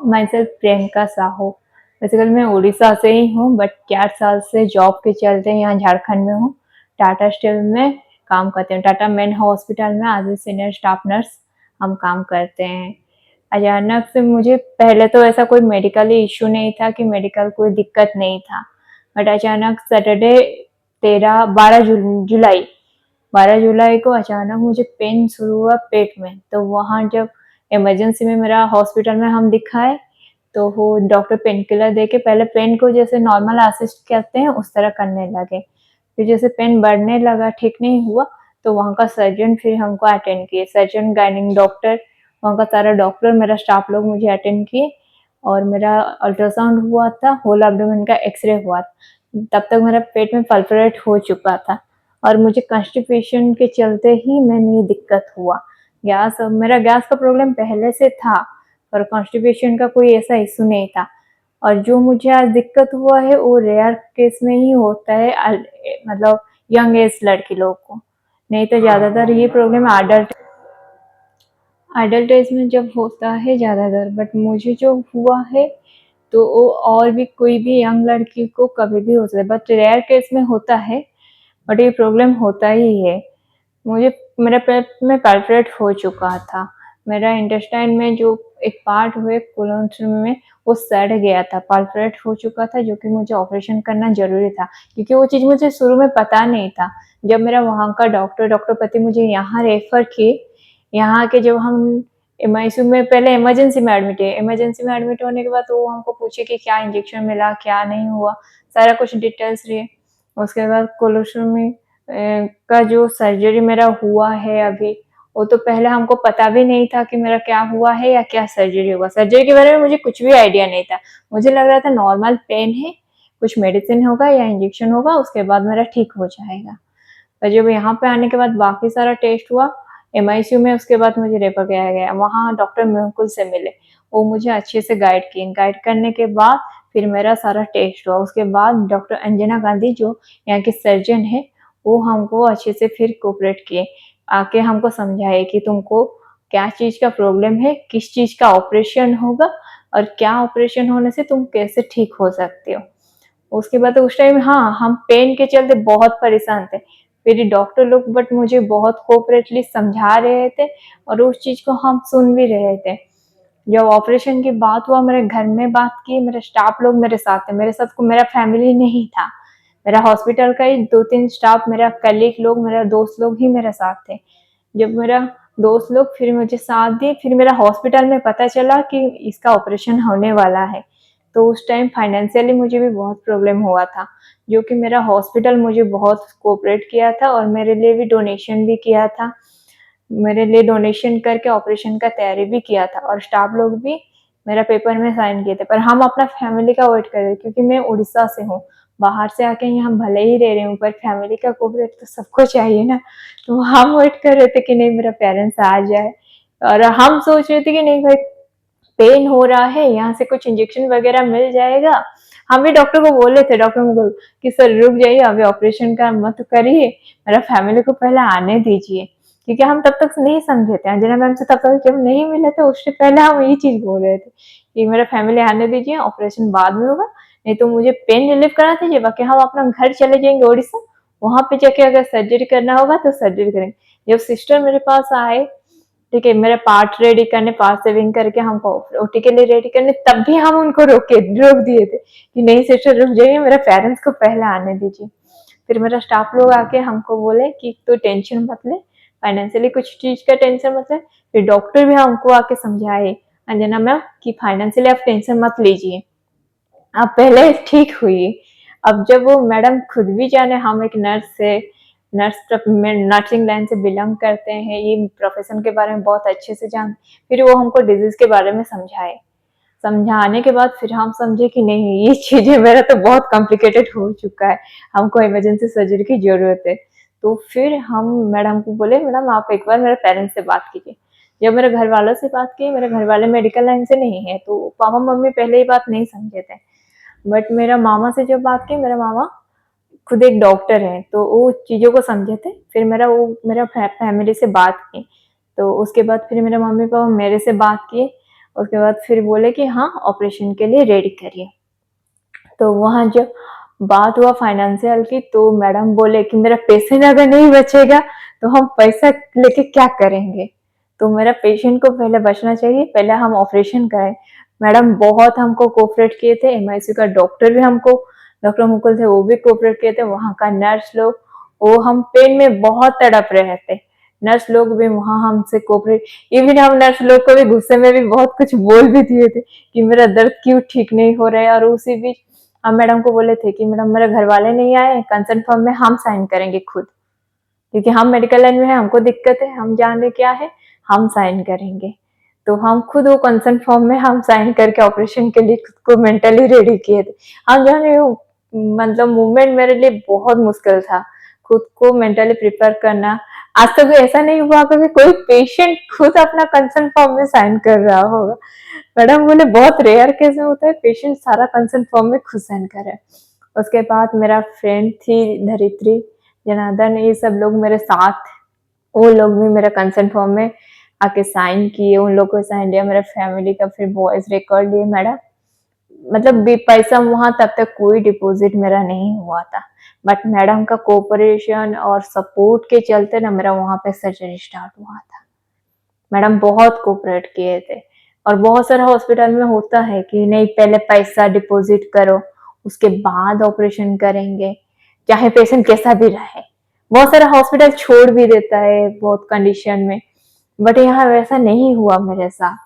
My self Priyanka Sahu. Basically मैं उड़ीसा से ही हूँ, बट 8 साल से जॉब के चलते यहाँ झारखंड में हूँ। टाटा स्टील में काम करते हैं, टाटा मेन हॉस्पिटल में as a senior staff nurse हम काम करते हैं। अचानक से मुझे पहले तो ऐसा कोई मेडिकल इश्यू नहीं था कि मेडिकल कोई दिक्कत नहीं था, बट अचानक सैटरडे 12 जुलाई को अचानक मुझे पेन शुरू हुआ पेट में। तो वहाँ जब इमरजेंसी में मेरा हॉस्पिटल में हम दिखाए तो वो डॉक्टर पेन किलर दे के पहले पेन को जैसे नॉर्मल असिस्ट करते हैं उस तरह करने लगे। फिर जैसे पेन बढ़ने लगा, ठीक नहीं हुआ, तो वहाँ का सर्जन फिर हमको अटेंड किए, सर्जन, गायनिक डॉक्टर, वहाँ का सारा डॉक्टर, मेरा स्टाफ लोग मुझे अटेंड किए। और मेरा अल्ट्रासाउंड हुआ था, होल एब्डोमेन का एक्सरे हुआ था। तब तक मेरा पेट में पल्परेट हो चुका था और मुझे कॉन्स्टिपेशन के चलते ही मैंने ये दिक्कत हुआ। मेरा गैस का प्रॉब्लम पहले से था, पर कॉन्स्टिपेशन का कोई ऐसा इशू नहीं था। और जो मुझे आज दिक्कत हुआ है वो रेयर केस में ही होता है, मतलब यंग एज लड़की लोग को, नहीं तो ज्यादातर ये प्रॉब्लम अडल्ट एज में जब होता है ज्यादातर। बट मुझे जो हुआ है तो वो और भी कोई भी यंग लड़की को कभी भी हो सकता है, बट रेयर केस में होता है, बट ये प्रॉब्लम होता ही है। मुझे मेरा पेट में पल्परेट हो चुका था, मेरा इंटेस्टाइन में जो एक पार्ट हुए कोलोन में वो सड़ गया था, पल्परेट हो चुका था, जो कि मुझे ऑपरेशन करना जरूरी था, क्योंकि वो चीज़ मुझे शुरू में पता नहीं था। जब मेरा वहाँ का डॉक्टर पति मुझे यहाँ रेफर किए, यहाँ के जब हम एमआईसीयू में पहले इमरजेंसी में एडमिट है, इमरजेंसी में एडमिट होने के बाद तो वो हमको पूछे कि क्या इंजेक्शन मिला, क्या नहीं हुआ, सारा कुछ डिटेल्स लिए। उसके बाद कोलोस्टोमी का जो सर्जरी मेरा हुआ है अभी, वो तो पहले हमको पता भी नहीं था कि मेरा क्या हुआ है या क्या सर्जरी होगा। सर्जरी के बारे में मुझे कुछ भी आइडिया नहीं था, मुझे लग रहा था नॉर्मल पेन है, कुछ मेडिसिन होगा या इंजेक्शन होगा, उसके बाद मेरा ठीक हो जाएगा। और जब यहाँ पे आने के बाद बाकी सारा टेस्ट हुआ एमआईसीयू में, उसके बाद मुझे रेफर किया गया, वहाँ डॉक्टर मेहुल से मिले, वो मुझे अच्छे से गाइड किए। गाइड करने के बाद फिर मेरा सारा टेस्ट हुआ। उसके बाद डॉक्टर अंजना गांधी जो यहाँ की सर्जन है, वो हमको अच्छे से फिर कोऑपरेट किए, आके हमको समझाए कि तुमको क्या चीज़ का प्रॉब्लम है, किस चीज़ का ऑपरेशन होगा और क्या ऑपरेशन होने से तुम कैसे ठीक हो सकते हो। उसके बाद तो उस टाइम हाँ, हम पेन के चलते बहुत परेशान थे, फिर डॉक्टर लोग बट मुझे बहुत कोऑपरेटली समझा रहे थे और उस चीज़ को हम सुन भी रहे थे। जब ऑपरेशन की बात हुआ, मेरे घर में बात की, मेरे स्टाफ लोग मेरे साथ थे, मेरे साथ को मेरा फैमिली नहीं था, मेरा हॉस्पिटल का ही 2-3 स्टाफ, मेरा कलीग लोग, मेरा दोस्त लोग ही मेरे साथ थे। जब मेरा दोस्त लोग फिर मुझे साथ दिए, फिर मेरा हॉस्पिटल में पता चला कि इसका ऑपरेशन होने वाला है, तो उस टाइम फाइनेंशियली मुझे भी बहुत प्रॉब्लम हुआ था, जो कि मेरा हॉस्पिटल मुझे बहुत कोऑपरेट किया था और मेरे लिए भी डोनेशन भी किया था, मेरे लिए डोनेशन करके ऑपरेशन का तैयारी भी किया था और स्टाफ लोग भी मेरा पेपर में साइन किए थे। पर हम अपना फैमिली का वेट कर रहे थे, क्योंकि मैं उड़ीसा से हूँ, बाहर से आके यहाँ भले ही रह रही हूँ, पर फैमिली का कोऑपरेट तो सबको चाहिए ना। तो हम वेट कर रहे थे कि नहीं मेरा पेरेंट्स आ जाए, और हम सोच रहे थे कि नहीं भाई पेन हो रहा है, यहाँ से कुछ इंजेक्शन वगैरह मिल जाएगा। हम भी डॉक्टर को बोले थे, डॉक्टर को बोल कि सर रुक जाइए, अभी ऑपरेशन का मत करिए, मेरा फैमिली को पहले आने दीजिए, क्योंकि हम तब तक नहीं समझे थे, अंजना मैम से तब तक जब नहीं मिले थे उससे पहले हम यही चीज बोल रहे थे कि मेरा फैमिली आने दीजिए, ऑपरेशन बाद में होगा, नहीं तो मुझे पेन रिलीफ करा दीजिए, बाकी हम अपना घर चले जाएंगे उड़ीसा, वहां पे जाके अगर सर्जरी करना होगा तो सर्जरी करेंगे। जब सिस्टर मेरे पास आए, ठीक है, मेरा पार्ट रेडी करने, पार्ट सेविंग करके हमको ओटी के लिए रेडी करने, तब भी हम उनको रोक दिए थे कि नहीं सिस्टर रुक जाइए, मेरे पेरेंट्स को पहले आने दीजिए। फिर मेरा स्टाफ लोग आके हमको बोले कि तो टेंशन मत ले, फाइनेंशियली कुछ चीज का टेंशन मत ले। फिर डॉक्टर भी हमको आके समझाए, अंजना मैम, कि फाइनेंशियली आप टेंशन मत लीजिए, आप पहले ठीक हुई। अब जब वो मैडम खुद भी जाने, हम एक नर्स से, नर्सिंग लाइन से बिलोंग करते हैं, ये प्रोफेशन के बारे में बहुत अच्छे से जान, फिर वो हमको डिजीज के बारे में समझाए। समझाने के बाद फिर हम समझे कि नहीं ये चीजें मेरा तो बहुत कॉम्प्लिकेटेड हो चुका है, हमको इमरजेंसी सर्जरी की जरूरत है। तो फिर हम मैडम को बोले, मैडम आप एक बार मेरे पेरेंट्स से बात कीजिए। जब मेरे घर वालों से बात की, मेरे घर वाले मेडिकल लाइन से नहीं है, तो पापा मम्मी पहले ही बात नहीं समझे थे, बट मेरा मामा से जब बात की, मेरा मामा खुद एक डॉक्टर है, तो वो चीज़ों को समझे थे। फिर मेरा फैमिली से बात की, तो उसके बाद फिर मेरे मम्मी पापा मेरे से बात किए, उसके बाद फिर बोले कि हाँ ऑपरेशन के लिए रेडी करिए। तो वहाँ जब बात हुआ फाइनेंशियल की, तो मैडम बोले कि मेरा पेशेंट अगर नहीं बचेगा तो हम पैसा लेके क्या करेंगे, तो मेरा पेशेंट को पहले बचना चाहिए, पहले हम ऑपरेशन कराएं। मैडम बहुत हमको कोऑपरेट किए थे, एमआईसी का डॉक्टर भी हमको, डॉक्टर मुकुल थे वो भी कोऑपरेट किए थे, वहाँ का नर्स लोग, वो हम पेन में बहुत तड़प रहे थे, नर्स लोग भी वहाँ हमसे कोऑपरेट, इवन हम नर्स लोग को भी गुस्से में भी बहुत कुछ बोल भी दिए थे कि मेरा दर्द क्यों ठीक नहीं हो रहा है। और उसी बीच हम मैडम को बोले थे कि मैडम मेरे घर वाले नहीं आए, कंसर्न फॉर्म में हम साइन करेंगे खुद, क्योंकि हम मेडिकल लाइन में है, हमको दिक्कत है, हम जान रहे क्या है, हम साइन करेंगे। तो हम खुद वो कंसर्न फॉर्म में हम साइन करके ऑपरेशन के लिए खुद को मेंटली रेडी किए थे। हम जान रहे हो मतलब मूवमेंट मेरे लिए बहुत मुश्किल था, खुद को मेंटली प्रिपेयर करना। आज तक ऐसा नहीं हुआ कि कोई पेशेंट खुद अपना कंसर्न फॉर्म में साइन कर रहा होगा। मैडम बोले बहुत रेयर केस में होता है पेशेंट सारा कंसर्न फॉर्म में खुद साइन करे। उसके बाद मेरा फ्रेंड थी धरित्री, जनार्दन, ये सब लोग मेरे साथ, वो लोग भी मेरा कंसर्न फॉर्म में आके साइन किए, उन लोग को साइन लिया, मेरा फैमिली का फिर वॉइस रिकॉर्ड लिए मैडम। मतलब पैसा वहां तब तक कोई डिपॉजिट मेरा नहीं हुआ था, बट मैडम का कोऑपरेशन और सपोर्ट के चलते ना मेरा वहां पे सर्जरी स्टार्ट हुआ था। मैडम बहुत कोऑपरेट किए थे। और बहुत सारा हॉस्पिटल में होता है कि नहीं पहले पैसा डिपॉजिट करो उसके बाद ऑपरेशन करेंगे, चाहे पेशेंट कैसा भी रहे। बहुत सारा हॉस्पिटल छोड़ भी देता है बहुत कंडीशन में, बट यहाँ वैसा नहीं हुआ मेरे साथ।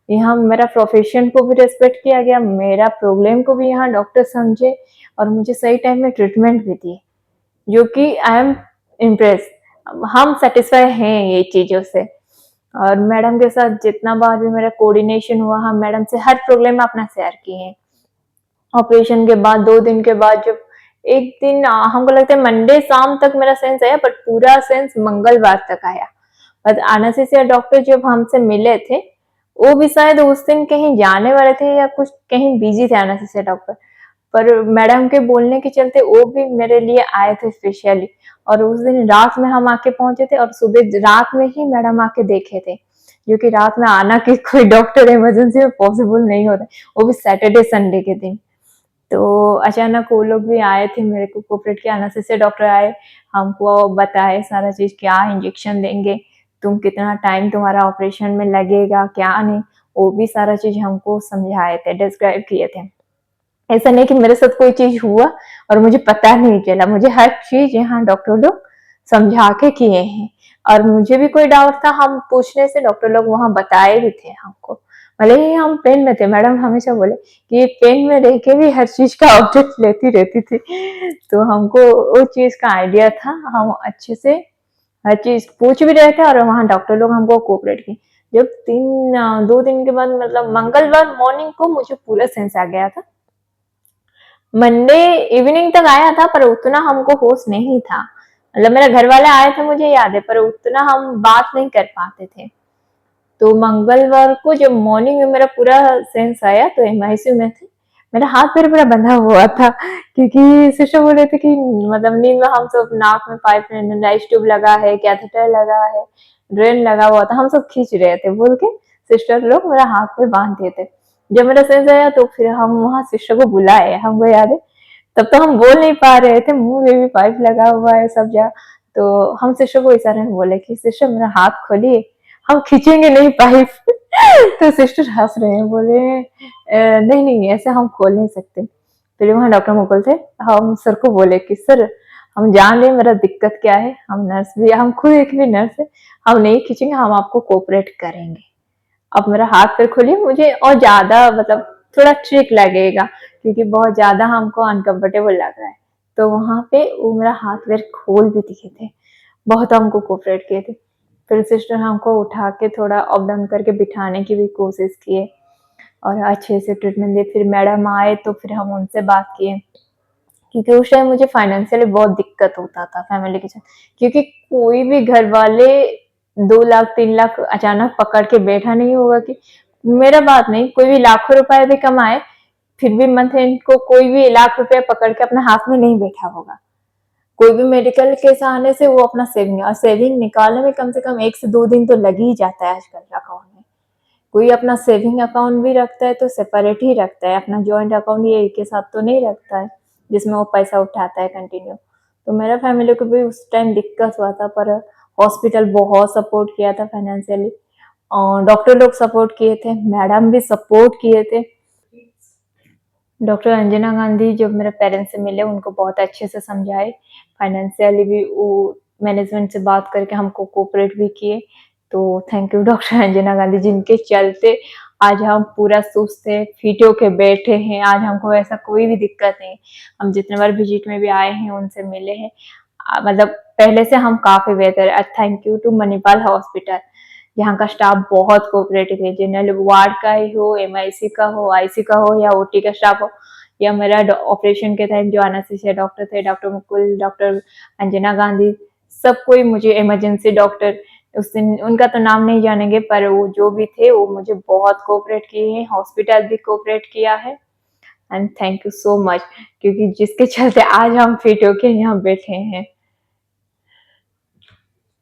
यहाँ मेरा प्रोफेशन को भी रेस्पेक्ट किया गया, मेरा प्रॉब्लम को भी यहाँ डॉक्टर समझे और मुझे सही टाइम में ट्रीटमेंट भी दिए, जो कि आई एम इम्प्रेस, हम सेटिस्फाई हैं ये चीजों से। और मैडम के साथ जितना बार भी मेरा कोऑर्डिनेशन हुआ, हम मैडम से हर प्रॉब्लम अपना शेयर किए हैं। ऑपरेशन के बाद 2 दिन के बाद जब एक दिन हमको लगता है मंडे शाम तक मेरा सेंस आया, बट पूरा सेंस मंगलवार तक आया। बट एनेस्थीसिया डॉक्टर जब हमसे मिले थे, वो भी शायद उस दिन कहीं जाने वाले थे या कुछ कहीं बिजी थे एनेस्थीसिया डॉक्टर, पर मैडम के बोलने के चलते वो भी मेरे लिए आए थे स्पेशली। और उस दिन रात में हम आके पहुंचे थे और सुबह रात में ही मैडम आके देखे थे, जो कि रात में आना कि कोई डॉक्टर इमरजेंसी में पॉसिबल नहीं होता, वो भी सैटरडे संडे के दिन। तो अचानक वो लोग भी आए थे, मेरे को कोऑपरेट किया, एनेस्थीसिया डॉक्टर आए, हमको बताए सारा चीज, क्या इंजेक्शन देंगे, तुम कितना टाइम तुम्हारा ऑपरेशन में लगेगा, क्या नहीं, वो भी सारा चीज हमको समझाए थे, डिस्क्राइब किए थे। ऐसा नहीं कि मेरे साथ कोई चीज हुआ और मुझे पता नहीं चला, मुझे हर चीज यहाँ डॉक्टर लोग समझा के किए हैं। और मुझे भी कोई डाउट था, हम पूछने से डॉक्टर लोग वहां बताए भी थे हमको, भले ही हम पेन में थे, मैडम हमेशा बोले कि पेन में रह के भी हर चीज का अपडेट लेती रहती थी। तो हमको वो चीज का आइडिया था, हम अच्छे से हर चीज पूछ भी रहे थे और वहाँ डॉक्टर लोग हमको कोऑपरेट किए। जब 2 दिन के बाद मतलब मंगलवार मॉर्निंग को मुझे पूरा सेंस आ गया था, मंडे इवनिंग तक आया था पर उतना हमको होश नहीं था, मतलब मेरे घर वाले आए थे मुझे याद है, पर उतना हम बात नहीं कर पाते थे। तो मंगलवार को जब मॉर्निंग में मेरा पूरा सेंस आया तो एमआईसीयू में थे, मेरा हाथ पैर पूरा बंधा हुआ था, क्योंकि सिस्टर बोल रहे थे कि मतलब नींद में हम सब नाक में पाइप नाइस ट्यूब लगा है, कैथेटर लगा है, ड्रेन लगा हुआ था, हम सब खींच रहे थे बोल के सिस्टर लोग मेरा हाथ पैर बांध दिए थे। जब मेरा सेंस आया तो फिर हम वहाँ सिस्टर को बुलाए, हमको याद है तब तो हम बोल नहीं पा रहे थे, मुंह में भी पाइप लगा हुआ है सब जगह। तो हम सिस्टर को इशारे में बोले कि सिस्टर मेरा हाथ खोलिए, हम खींचेंगे नहीं पाइप। तो सिस्टर हंस रहे हैं, बोले नहीं नहीं ऐसे हम खोल नहीं सकते। फिर वहाँ डॉक्टर मुकुल थे, हम सर को बोले कि सर हम जान रहे मेरा दिक्कत क्या है, हम नर्स भी, हम खुद एक भी नर्स है, हम नहीं खींचेंगे, हम आपको कोऑपरेट करेंगे, अब मेरा हाथ पैर खोलिए, मुझे और ज्यादा मतलब थोड़ा ट्रिक लगेगा क्योंकि बहुत ज्यादा हमको अनकंफर्टेबल लग रहा है। तो वहां पे वो मेरा हाथ पैर खोल भी दिखे थे, बहुत हमको कोऑपरेट किए थे। फिर सिस्टर हमको उठा के थोड़ा अप डाउन करके बिठाने की भी कोशिश किए और अच्छे से ट्रीटमेंट दिए। फिर मैडम आए तो फिर हम उनसे बात किए, क्योंकि उस टाइम मुझे फाइनेंशियली बहुत दिक्कत होता था फैमिली के साथ, क्योंकि कोई भी घर वाले 2 लाख 3 लाख अचानक पकड़ के बैठा नहीं होगा कि मेरा बात नहीं, कोई भी लाखों रुपए भी कमाए फिर भी मंथ एंड को कोई भी लाख रुपए पकड़ के अपने हाथ में नहीं बैठा होगा। कोई भी मेडिकल केस आने से वो अपना सेविंग, और सेविंग निकालने में कम से कम 1 से 2 दिन तो लग ही जाता है आजकल अकाउंट में। कोई अपना सेविंग अकाउंट भी रखता है तो सेपरेट ही रखता है, अपना जॉइंट अकाउंट ये एक के साथ तो नहीं रखता है जिसमें वो पैसा उठाता है कंटिन्यू। तो मेरा फैमिली को भी उस टाइम दिक्कत हुआ था, पर हॉस्पिटल बहुत सपोर्ट किया था फाइनेंशियली, और डॉक्टर लोग सपोर्ट किए थे, मैडम भी सपोर्ट किए थे। डॉक्टर अंजना गांधी जब मेरे पेरेंट्स से मिले उनको बहुत अच्छे से समझाए, फाइनेंशियली भी वो मैनेजमेंट से बात करके हमको कोऑपरेट भी किए। तो thank you doctor Anjana Gandhi, जिनके चलते आज हम पूरा सुस्त है, फिट होके बैठे हैं, आज हमको ऐसा कोई भी दिक्कत नहीं। हम जितने बार विजिट में भी आए हैं उनसे मिले हैं, मतलब पहले से हम काफी बेहतर है। Thank you to Manipal hospital, यहाँ का स्टाफ बहुत कोऑपरेटिव है, जनरल वार्ड का ही हो, एमआईसी का हो, आईसी का हो, या ओटी का स्टाफ हो, या मेरा ऑपरेशन के टाइम जो एनेस्थीसिया डॉक्टर थे, डॉक्टर मुकुल, डॉक्टर अंजना गांधी, सब कोई मुझे, इमरजेंसी डॉक्टर उस दिन उनका तो नाम नहीं जानेंगे, पर वो जो भी थे वो मुझे बहुत कोऑपरेट किए हैं, हॉस्पिटल भी कोऑपरेट किया है। And thank you so much, क्योंकि जिसके चलते आज हम फिट होके यहाँ बैठे हैं।